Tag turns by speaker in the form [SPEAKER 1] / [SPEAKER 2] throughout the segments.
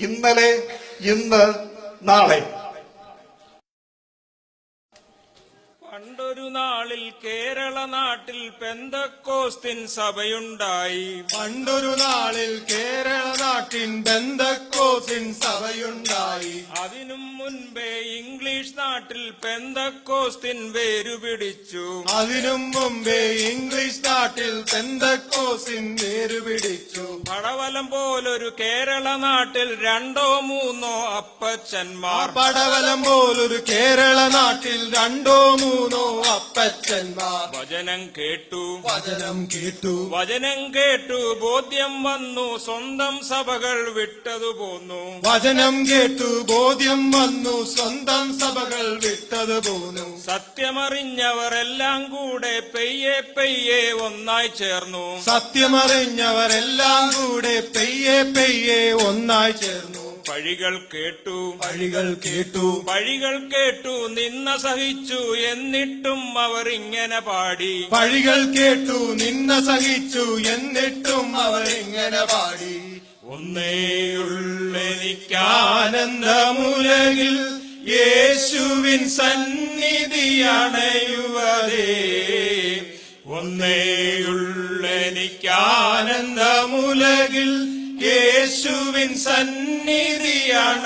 [SPEAKER 1] ഇന്നലെ, ഇന്ന്, നാളെ.
[SPEAKER 2] പണ്ടൊരു നാളിൽ കേരള നാട്ടിൽ പെന്തക്കോസ്തിൻ സഭയുണ്ടായി.
[SPEAKER 3] പണ്ടൊരു നാളിൽ കേരള നാട്ടിൻ പെന്തക്കോസ്തിൻ സഭയുണ്ടായി.
[SPEAKER 2] അതിനും മുൻപേ ഇംഗ്ലീഷ് നാട്ടിൽ പെന്തക്കോസ്തിൻ വേരുപിടിച്ചു.
[SPEAKER 3] അതിനും മുമ്പേ ഇംഗ്ലീഷ് നാട്ടിൽ പെന്തക്കോസ്തിൻ വേരുപിടിച്ചു.
[SPEAKER 2] പടവലം പോലൊരു കേരള നാട്ടിൽ 2 or 3 അപ്പച്ചന്മാർ.
[SPEAKER 3] പടവലം പോലൊരു കേരള നാട്ടിൽ 2 or 3 അപ്പച്ചന്മാർ.
[SPEAKER 2] വചനം കേട്ടു,
[SPEAKER 3] വചനം കേട്ടു,
[SPEAKER 2] വചനം കേട്ടു ബോധ്യം വന്നു, സ്വന്തം സഭകൾ വിട്ടതു പോന്നു.
[SPEAKER 3] വചനം കേട്ടു ബോധ്യം വന്നു, സ്വന്തം സഭകൾ വിട്ടതു പോന്നു.
[SPEAKER 2] സത്യമറിഞ്ഞവർ എല്ലാം കൂടെ പെയ്യെ പെയ്യെ ഒന്നായി ചേർന്നു.
[SPEAKER 3] സത്യമറിഞ്ഞവരെല്ലാം കൂടെ പെയ്യെ പെയ്യെ ഒന്നായി ചേർന്നു.
[SPEAKER 2] പഴികൾ കേട്ടു,
[SPEAKER 3] പഴികൾ കേട്ടു,
[SPEAKER 2] പഴികൾ കേട്ടു നിന്ന സഹിച്ചു, എന്നിട്ടും അവർ ഇങ്ങനെ പാടി.
[SPEAKER 3] പഴികൾ കേട്ടു നിന്ന സഹിച്ചു, എന്നിട്ടും അവർ ഇങ്ങനെ പാടി.
[SPEAKER 2] ഒന്നേയുള്ളെനിക്കാനന്ദമുലകിൽ യേശുവിൻ സന്നിധിയണയുവതേ. ഒന്നേയുള്ളെനിക്കാനന്ദമുലകിൽ യേശുവിൻ സന്നിധിയണയുവതേ.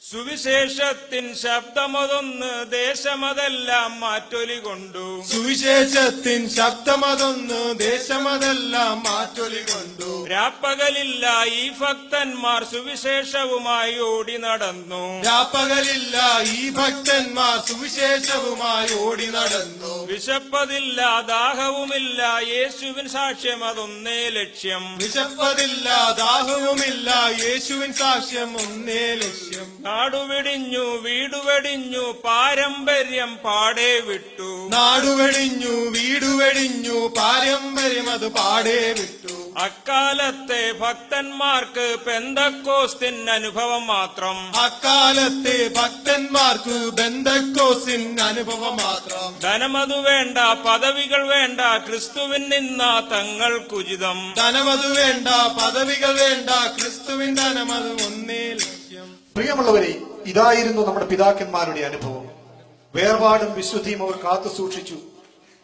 [SPEAKER 2] സുവിശേഷത്തിൻ ശബ്ദമതൊന്ന് ദേശമതെല്ലാം മാറ്റൊലി കൊണ്ടു.
[SPEAKER 3] സുവിശേഷത്തിൻ ശബ്ദമതൊന്ന് ദേശമതെല്ലാം മാറ്റൊലി കൊണ്ടു.
[SPEAKER 2] രാപ്പകലില്ല ഈ ഭക്തന്മാർ സുവിശേഷവുമായി ഓടി നടന്നു.
[SPEAKER 3] രാപ്പകലില്ല ഈ ഭക്തന്മാർ സുവിശേഷവുമായി ഓടി നടന്നു.
[SPEAKER 2] വിശപ്പതില്ല ദാഹവുമില്ല യേശുവിൻ സാക്ഷ്യം അതൊന്നേ ലക്ഷ്യം.
[SPEAKER 3] വിശപ്പതില്ല ദാഹവുമില്ല യേശുവിൻ സാക്ഷ്യം ഒന്നേ ലക്ഷ്യം.
[SPEAKER 2] നാടുവെടിഞ്ഞു വീടുവെടിഞ്ഞു പാരമ്പര്യം പാടെ വിട്ടു.
[SPEAKER 3] നാടുവെടിഞ്ഞു വീടുവെടിഞ്ഞു പാരമ്പര്യം അത് പാടെ വിട്ടു.
[SPEAKER 2] അക്കാലത്തെ ഭക്തന്മാർക്ക് പെന്തക്കോസ്തിൻ അനുഭവം മാത്രം.
[SPEAKER 3] അക്കാലത്തെ ഭക്തന്മാർക്ക് പെന്തക്കോസ്തിൻ അനുഭവം മാത്രം.
[SPEAKER 2] ധനമതു വേണ്ട പദവികൾ വേണ്ട ക്രിസ്തുവിൻ നിന്ന തങ്ങൾക്കുചിതം.
[SPEAKER 3] ധനമതു വേണ്ട പദവികൾ വേണ്ട ക്രിസ്തുവിൻ ധനമത് ഒന്നേ ലക്ഷ്യം.
[SPEAKER 1] പ്രിയമുള്ളവരെ, ഇതായിരുന്നു നമ്മുടെ പിതാക്കന്മാരുടെ അനുഭവം. വേർപാടും വിശുദ്ധിയും അവർ കാത്തു സൂക്ഷിച്ചു.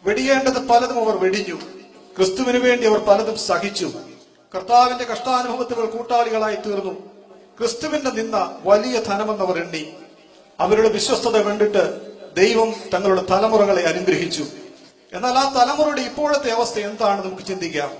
[SPEAKER 1] വെടിയേണ്ടത് പലതും അവർ വെടിഞ്ഞു. ക്രിസ്തുവിന് വേണ്ടി അവർ പലതും സഹിച്ചു. കർത്താവിന്റെ കഷ്ടാനുഭവത്തുകൾ കൂട്ടാളികളായി തീർന്നു. ക്രിസ്തുവിന്റെ നിന്ന വലിയ ധനമെന്നവർ എണ്ണി. അവരുടെ വിശ്വസ്തത കണ്ടിട്ട് ദൈവം തങ്ങളുടെ തലമുറകളെ അനുഗ്രഹിച്ചു. എന്നാൽ ആ തലമുറയുടെ ഇപ്പോഴത്തെ അവസ്ഥ എന്താണെന്ന് നമുക്ക് ചിന്തിക്കാം.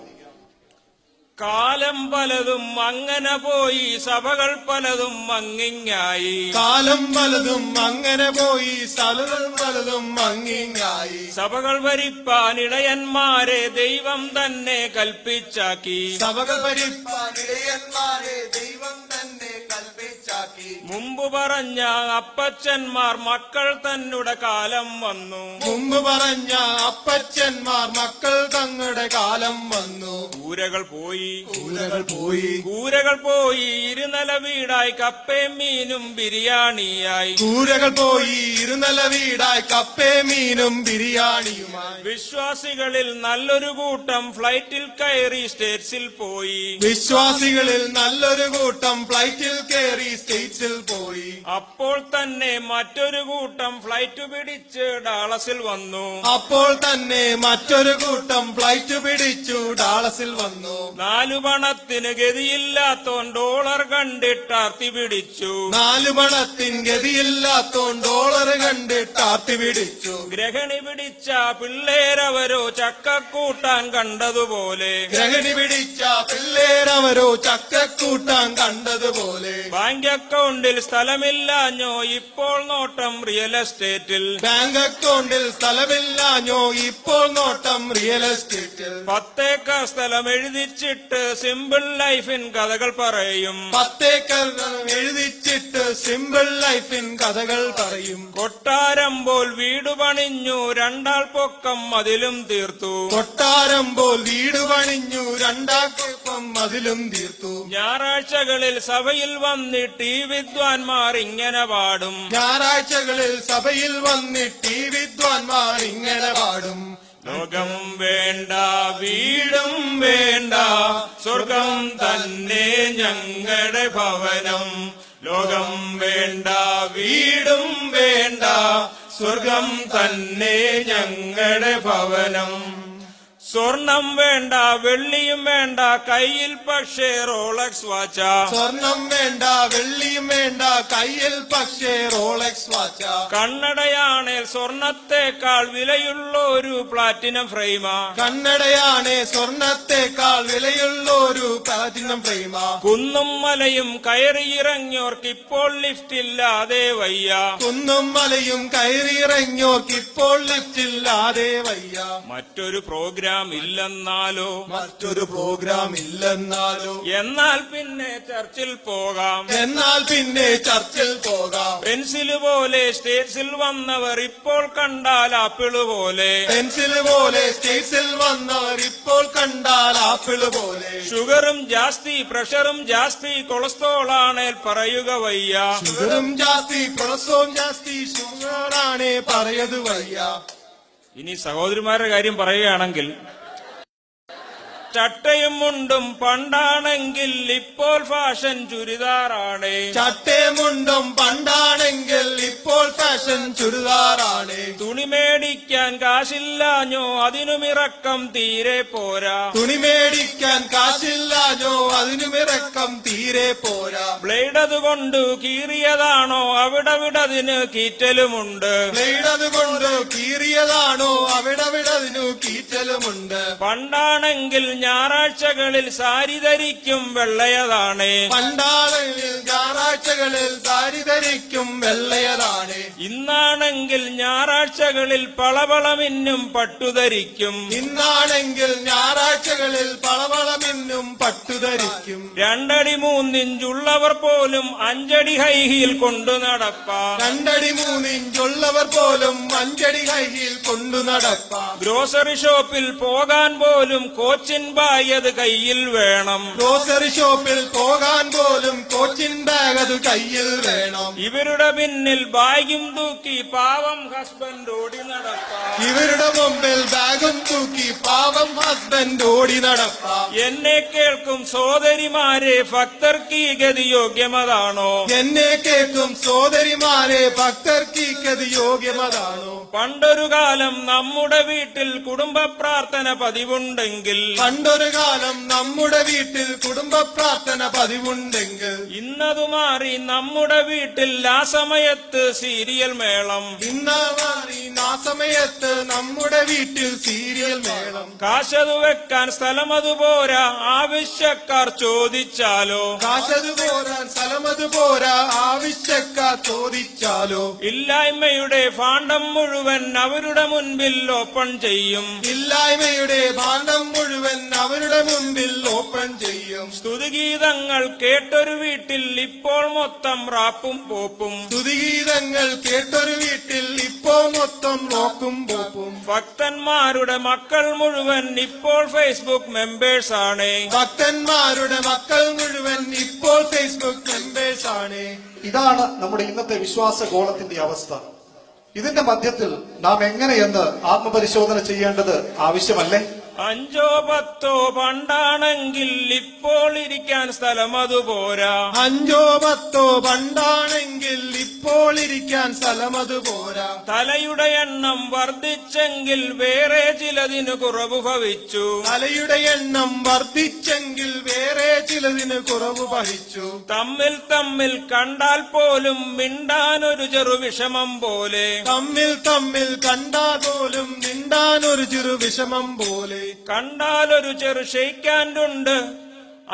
[SPEAKER 2] കാലം പലതും അങ്ങനെ പോയി, സഭകൾ പലതും അങ്ങിങ്ങായി.
[SPEAKER 3] കാലം പലതും അങ്ങനെ പോയി, സഭകൾ പലതും അങ്ങിങ്ങായി.
[SPEAKER 2] സഭകൾ ഭരിപ്പാൻ ഇടയന്മാരെ ദൈവം തന്നെ കൽപ്പിച്ചാക്കി.
[SPEAKER 3] സഭകൾ ഭരിപ്പാൻ ഇടയന്മാരെ ദൈവം തന്നെ കൽപ്പിച്ചാക്കി.
[SPEAKER 2] മുമ്പ് പറഞ്ഞ അപ്പച്ചന്മാർ മക്കൾ തന്നുടെ കാലം വന്നു.
[SPEAKER 3] മുമ്പ് പറഞ്ഞ അപ്പച്ചന്മാർ മക്കൾ തങ്ങളുടെ കാലം വന്നു.
[SPEAKER 2] കൂരകൾ പോയി,
[SPEAKER 3] കൂരകൾ പോയി,
[SPEAKER 2] കൂരകൾ പോയി ഇരുനില വീടായി കപ്പയും മീനും ബിരിയാണിയായി.
[SPEAKER 3] കൂരകൾ പോയി ഇരുനില വീടായി കപ്പയും മീനും ബിരിയാണിയുമായി.
[SPEAKER 2] വിശ്വാസികളിൽ നല്ലൊരു കൂട്ടം ഫ്ലൈറ്റിൽ കയറി സ്റ്റേറ്റ്സിൽ പോയി.
[SPEAKER 3] വിശ്വാസികളിൽ നല്ലൊരു കൂട്ടം ഫ്ലൈറ്റിൽ കയറി സ്റ്റേറ്റ്സിൽ പോയി.
[SPEAKER 2] അപ്പോൾ തന്നെ മറ്റൊരു കൂട്ടം ഫ്ലൈറ്റ് പിടിച്ച് ഡാളസിൽ വന്നു.
[SPEAKER 3] അപ്പോൾ തന്നെ മറ്റൊരു കൂട്ടം ഫ്ലൈറ്റ് പിടിച്ചു ഡാളസിൽ വന്നു.
[SPEAKER 2] 4 പണത്തിന് ഗതിയില്ലാത്തോൻ ഡോളർ കണ്ടിട്ട് ആർത്തി പിടിച്ചു.
[SPEAKER 3] 4 പണത്തിന് ഗതിയില്ലാത്തോൻ ഡോളർ കണ്ടിട്ട് ആർത്തി പിടിച്ചു.
[SPEAKER 2] ഗ്രഹണി പിടിച്ച പിള്ളേരവരോ ചക്കക്കൂട്ടാൻ കണ്ടതുപോലെ.
[SPEAKER 3] ഗ്രഹണി പിടിച്ച പിള്ളേരവരോ ചക്കക്കൂട്ടാൻ കണ്ടതുപോലെ.
[SPEAKER 2] ബാങ്ക് അക്കൗണ്ടിൽ സ്ഥലമില്ലാഞ്ഞോ ഇപ്പോൾ നോട്ടം റിയൽ എസ്റ്റേറ്റിൽ.
[SPEAKER 3] ബാങ്ക് അക്കൗണ്ടിൽ സ്ഥലമില്ലാഞ്ഞോ ഇപ്പോൾ നോട്ടം റിയൽ എസ്റ്റേറ്റിൽ.
[SPEAKER 2] 10 ഏക്കർ സ്ഥലം എഴുതിച്ചിട്ട് സിമ്പിൾ ലൈഫിൻ കഥകൾ പറയും.
[SPEAKER 3] 10 ഏക്കർ എഴുതിച്ചിട്ട് സിമ്പിൾ ലൈഫിൻ കഥകൾ പറയും.
[SPEAKER 2] കൊട്ടാരം പോൽ വീട് പണിഞ്ഞു 2 ആൾ പൊക്കം അതിലും തീർത്തു.
[SPEAKER 3] കൊട്ടാരം പോൽ വീട് പണിഞ്ഞു 2 ആൾ പൊക്കം അതിലും തീർത്തു.
[SPEAKER 2] ഞായറാഴ്ചകളിൽ സഭയിൽ വന്നിട്ട് ഈ വിദ്വാൻമാർ ഇങ്ങനെ പാടും.
[SPEAKER 3] ഞായറാഴ്ചകളിൽ സഭയിൽ വന്നിട്ട് ഈ വിദ്വാൻമാർ ഇങ്ങനെ പാടും.
[SPEAKER 2] ലോകം വേണ്ട വീടും വേണ്ട സ്വർഗം തന്നെ ഞങ്ങളുടെ ഭവനം. ലോകം വേണ്ട വീടും വേണ്ട സ്വർഗം തന്നെ ഞങ്ങളുടെ ഭവനം. സ്വർണം വേണ്ട വെള്ളിയും വേണ്ട കയ്യിൽ പക്ഷേ റോളക്സ് വാച്ച.
[SPEAKER 3] സ്വർണം വേണ്ട വെള്ളിയും വേണ്ട കയ്യിൽ പക്ഷേ റോളക്സ് വാച്ച.
[SPEAKER 2] കണ്ണടയാണേ സ്വർണത്തെക്കാൾ വിലയുള്ള ഒരു പ്ലാറ്റിനം ഫ്രെയിമാ.
[SPEAKER 3] കണ്ണടയാണേ സ്വർണത്തെക്കാൾ വിലയുള്ള ഒരു പ്ലാറ്റിനം ഫ്രെയിമാ.
[SPEAKER 2] കുന്നും മലയും കയറിയിറങ്ങിയോർക്ക് ഇപ്പോൾ ലിഫ്റ്റ് ഇല്ലാതെ വയ്യ.
[SPEAKER 3] കുന്നും മലയും കയറിയിറങ്ങിയോർക്ക് ഇപ്പോൾ ലിഫ്റ്റ് ഇല്ലാതെ വയ്യ.
[SPEAKER 2] മറ്റൊരു പ്രോഗ്രാം ഇല്ലെന്നാലോ
[SPEAKER 3] മറ്റൊരു പ്രോഗ്രാം ഇല്ലെന്നാലോ
[SPEAKER 2] എന്നാൽ പിന്നെ ചർച്ചിൽ പോകാം.
[SPEAKER 3] എന്നാൽ പിന്നെ ചർച്ചിൽ പോകാം.
[SPEAKER 2] പെൻസില് പോലെ സ്റ്റേറ്റ്സിൽ വന്നവർ ഇപ്പോൾ കണ്ടാൽ ആപ്പിള് പോലെ.
[SPEAKER 3] പെൻസിൽ പോലെ സ്റ്റേറ്റ്സിൽ വന്നവർ ഇപ്പോൾ കണ്ടാൽ ആപ്പിള് പോലെ.
[SPEAKER 2] ഷുഗറും ജാസ്തി പ്രഷറും ജാസ്തി കൊളസ്ട്രോൾ ആണേൽ പറയുക വയ്യ.
[SPEAKER 3] ഷുഗറും ജാസ്തി കൊളസ്ട്രോളും ജാസ്തി ഷുഗറാണേ പറയത് വയ്യ.
[SPEAKER 2] ഇനി സഹോദരിമാരുടെ കാര്യം പറയുകയാണെങ്കിൽ ചട്ടയും മുണ്ടും പണ്ടാണെങ്കിൽ ഇപ്പോൾ ഫാഷൻ ചുരിദാറാണ്.
[SPEAKER 3] ചട്ടേമുണ്ടും പണ്ടാണെങ്കിൽ ഇപ്പോൾ ഫാഷൻ ചുരിദാറാണ്.
[SPEAKER 2] തുണി മേടിക്കാൻ കാശില്ലാഞ്ഞോ അതിനുമിറക്കം തീരെ പോരാ.
[SPEAKER 3] തുണി മേടിക്കാൻ കാശില്ലാഞ്ഞോ അതിനുമിറക്കം തീരെ പോരാ.
[SPEAKER 2] ബ്ലേഡ് അതുകൊണ്ട് കീറിയതാണോ അവിടവിടതിന് കീറ്റലുമുണ്ട്.
[SPEAKER 3] ബ്ലേഡ് കൊണ്ട് കീറിയതാണോ അവിടവിടതിനു കീറ്റലുമുണ്ട്.
[SPEAKER 2] പണ്ടാണെങ്കിൽ ഞായറാഴ്ചകളിൽ സാരി ധരിക്കും വെള്ളയതാണ്.
[SPEAKER 3] പണ്ടാണെങ്കിൽ ഞായറാഴ്ചകളിൽ സാരി ധരിക്കും വെള്ളയതാണ്.
[SPEAKER 2] ഇന്നാണെങ്കിൽ ഞായറാഴ്ചകളിൽ പളപളമിന്നും പട്ടുധരിക്കും.
[SPEAKER 3] ഇന്നാണെങ്കിൽ ഞായറാഴ്ചകളിൽ പളവളമെന്നും പട്ടുധരിക്കും.
[SPEAKER 2] 2 അടി 3 ഇഞ്ചുള്ളവർ പോലും 5 അടി ഹൈ ഹീൽ കൊണ്ടു നടപ്പാ.
[SPEAKER 3] 2 അടി 3 ഇഞ്ചുള്ളവർ പോലും 5 അടി ഹൈ ഹീൽ കൊണ്ടു നടപ്പാം.
[SPEAKER 2] ഗ്രോസറി ഷോപ്പിൽ പോകാൻ പോലും കോച്ചിൻ ബാഗ് അത് കയ്യിൽ വേണം.
[SPEAKER 3] ഗ്രോസറി ഷോപ്പിൽ പോകാൻ പോലും കോച്ചിൻ ബാഗ് അത് കയ്യിൽ വേണം.
[SPEAKER 2] ഇവരുടെ പിന്നിൽ ബാഗും തൂക്കി പാവം ഹസ്ബൻഡ് ഓടി നടപ്പാം.
[SPEAKER 3] ഇവരുടെ മുമ്പിൽ ബാഗും തൂക്കി പാവം ഹസ്ബൻഡ് ഓടി നടപ്പാം.
[SPEAKER 2] എന്നെ കേൾക്കും സോദരിമാരെ ഭക്തർക്ക് ഈ ഗതി യോഗ്യമതാണോ?
[SPEAKER 3] എന്നെ കേൾക്കും സോദരിമാരെ ഭക്തർക്ക് ഈ ഗതി യോഗ്യമതാണോ?
[SPEAKER 2] പണ്ടൊരു കാലം നമ്മുടെ വീട്ടിൽ കുടുംബ പ്രാർത്ഥന പതിവുണ്ടെങ്കിൽ
[SPEAKER 3] പണ്ടൊരു കാലം നമ്മുടെ വീട്ടിൽ കുടുംബ പ്രാർത്ഥന പതിവുണ്ടെങ്കിൽ
[SPEAKER 2] ഇന്നതു മാറി നമ്മുടെ വീട്ടിൽ ആ സമയത്ത് സീരിയൽ മേളം.
[SPEAKER 3] ഇന്ന് മാറി ആ സമയത്ത് നമ്മുടെ വീട്ടിൽ സീരിയൽ മേളം.
[SPEAKER 2] കാശതു വെക്കാൻ സ്ഥലമതു പോരാ ആവശ്യക്കാർ ചോദിച്ചാലോ?
[SPEAKER 3] കാശത് പോരാൻ സ്ഥലമത് പോരാ ആവശ്യക്കാർ ചോദിച്ചാലോ?
[SPEAKER 2] ഇല്ലായ്മയുടെ ഭാണ്ഡം മുഴുവൻ അവരുടെ മുൻപിൽ ഓപ്പൺ ചെയ്യും.
[SPEAKER 3] ഇല്ലായ്മയുടെ ഭാണ്ഡം മുഴുവൻ അവരുടെ മുമ്പിൽ ഓപ്പൺ ചെയ്യും.
[SPEAKER 2] സ്തുതിഗീതങ്ങൾ കേട്ടൊരു വീട്ടിൽ ഇപ്പോൾ മൊത്തം റാപ്പും പോപ്പും.
[SPEAKER 3] സ്തുതിഗീതങ്ങൾ കേട്ടൊരു വീട്ടിൽ ഇപ്പോൾ മൊത്തം റോക്കും പോപ്പും.
[SPEAKER 2] ഭക്തന്മാരുടെ മക്കൾ മുഴുവൻ ഇപ്പോൾ ഫേസ്ബുക്ക് മെമ്പേഴ്സ് ആണ്.
[SPEAKER 3] ഭക്തന്മാരുടെ മക്കൾ മുഴുവൻ ഇപ്പോൾ ഫേസ്ബുക്ക് മെമ്പേഴ്സ് ആണ്.
[SPEAKER 1] ഇതാണ് നമ്മുടെ ഇന്നത്തെ വിശ്വാസ ഗോളത്തിന്റെ അവസ്ഥ. ഇതിന്റെ മധ്യത്തിൽ നാം എങ്ങനെയെന്ന് ആത്മപരിശോധന ചെയ്യേണ്ടത് ആവശ്യമല്ലേ?
[SPEAKER 2] 5 or 10 പണ്ടാണെങ്കിൽ ഇപ്പോൾ ഇരിക്കാൻ സ്ഥലം അതുപോരാ.
[SPEAKER 3] 5 or 10 പണ്ടാണെങ്കിൽ ഇപ്പോൾ ഇരിക്കാൻ സ്ഥലം അതുപോരാ.
[SPEAKER 2] തലയുടെ എണ്ണം വർദ്ധിച്ചെങ്കിൽ വേറെ ചിലതിന് കുറവ് ഭവിച്ചു.
[SPEAKER 3] തലയുടെ എണ്ണം വർദ്ധിച്ചെങ്കിൽ വേറെ ചിലതിന് കുറവ് വഹിച്ചു.
[SPEAKER 2] തമ്മിൽ തമ്മിൽ കണ്ടാൽ പോലും മിണ്ടാനൊരു ചെറു വിഷമം പോലെ.
[SPEAKER 3] തമ്മിൽ തമ്മിൽ കണ്ടാൽ പോലും മിണ്ടാനൊരു ചെറു വിഷമം പോലെ.
[SPEAKER 2] കണ്ടാലൊരു ചെറു ഷെയ്ക്കാൻഡുണ്ട്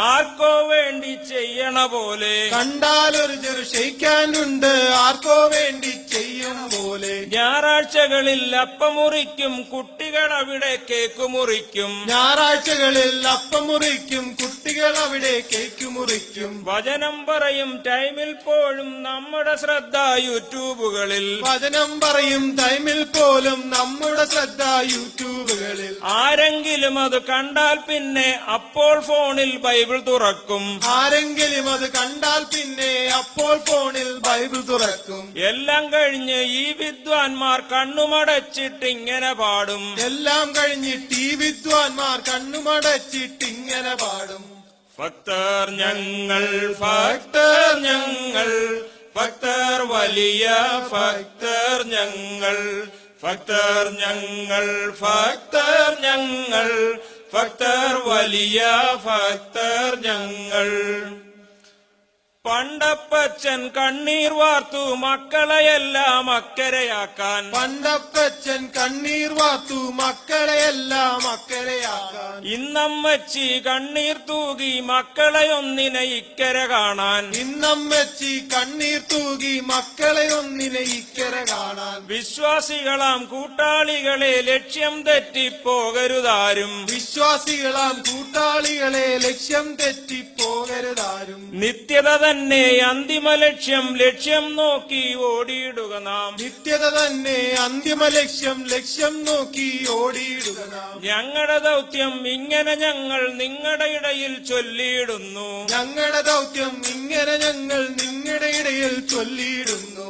[SPEAKER 2] ആർക്കോ വേണ്ടി ചെയ്യണ പോലെ.
[SPEAKER 3] കണ്ടാലൊരു ചെറു ഷെയ്ക്കാനുണ്ട് ആർക്കോ വേണ്ടി ചെയ്യും പോലെ.
[SPEAKER 2] ഞായറാഴ്ചകളിൽ അപ്പം മുറിക്കും കുട്ടികൾ അവിടെ കേക്ക് മുറിക്കും.
[SPEAKER 3] ഞായറാഴ്ചകളിൽ അപ്പം മുറിക്കും കുട്ടികൾ വിശ്വാസികൾ അവിടെ കേക്ക് മുറിക്കും.
[SPEAKER 2] വചനം പറയും ടൈമിൽ പോഴും നമ്മുടെ ശ്രദ്ധ യൂട്യൂബുകളിൽ.
[SPEAKER 3] വചനം പറയും ടൈമിൽ പോലും നമ്മുടെ ശ്രദ്ധ യൂട്യൂബുകളിൽ.
[SPEAKER 2] ആരെങ്കിലും അത് കണ്ടാൽ പിന്നെ അപ്പോൾ ഫോണിൽ ബൈബിൾ തുറക്കും.
[SPEAKER 3] ആരെങ്കിലും അത് കണ്ടാൽ പിന്നെ അപ്പോൾ ഫോണിൽ ബൈബിൾ തുറക്കും.
[SPEAKER 2] എല്ലാം കഴിഞ്ഞ് ഈ വിദ്വാൻമാർ കണ്ണുമടച്ചിട്ട് ഇങ്ങനെ പാടും.
[SPEAKER 3] എല്ലാം കഴിഞ്ഞിട്ട് ഈ വിദ്വാൻമാർ കണ്ണുമടച്ചിട്ട് ഇങ്ങനെ പാടും.
[SPEAKER 2] ഭക്തർ ഞങ്ങൾ, ഭക്തർ ഞങ്ങൾ, ഭക്തർ വലിയ ഭക്തർ ഞങ്ങൾ, ഭക്തർ ഞങ്ങൾ, ഭക്തർ ഞങ്ങൾ, ഭക്തർ വലിയ ഭക്തർ ഞങ്ങൾ. പണ്ടപ്പച്ചൻ കണ്ണീർ വാർത്തു മക്കളെയെല്ലാം അക്കരയാക്കാൻ.
[SPEAKER 3] പണ്ടപ്പച്ചൻ കണ്ണീർ വാർത്തു മക്കളെയെല്ലാം അക്കരയാക്കാൻ.
[SPEAKER 2] ഇന്നമ്മച്ചി കണ്ണീർ തൂകി മക്കളെ ഒന്നിനെ ഇക്കര കാണാൻ.
[SPEAKER 3] ഇന്നമ്മച്ചി കണ്ണീർ തൂകി മക്കളെ ഒന്നിനെ ഇക്കര കാണാൻ.
[SPEAKER 2] വിശ്വാസികളാം കൂട്ടാളികളെ ലക്ഷ്യം തെറ്റിപ്പോകരുതാരും.
[SPEAKER 3] വിശ്വാസികളാം കൂട്ടാളികളെ ലക്ഷ്യം തെറ്റിപ്പോകരുതാരും.
[SPEAKER 2] നിത്യത തന്നെ അന്തിമ ലക്ഷ്യം, ലക്ഷ്യം നോക്കി ഓടിയിടുക നാം.
[SPEAKER 3] നിത്യത തന്നെ അന്തിമ ലക്ഷ്യം, ലക്ഷ്യം നോക്കി ഓടിയിടുക നാം.
[SPEAKER 2] ഞങ്ങളുടെ ദൗത്യം ഇങ്ങനെ ഞങ്ങൾ നിങ്ങളുടെ ഇടയിൽ ചൊല്ലിയിടുന്നു.
[SPEAKER 3] ഞങ്ങളുടെ ദൗത്യം ഇങ്ങനെ ഞങ്ങൾ നിങ്ങളുടെ ഇടയിൽ ചൊല്ലിയിടുന്നു.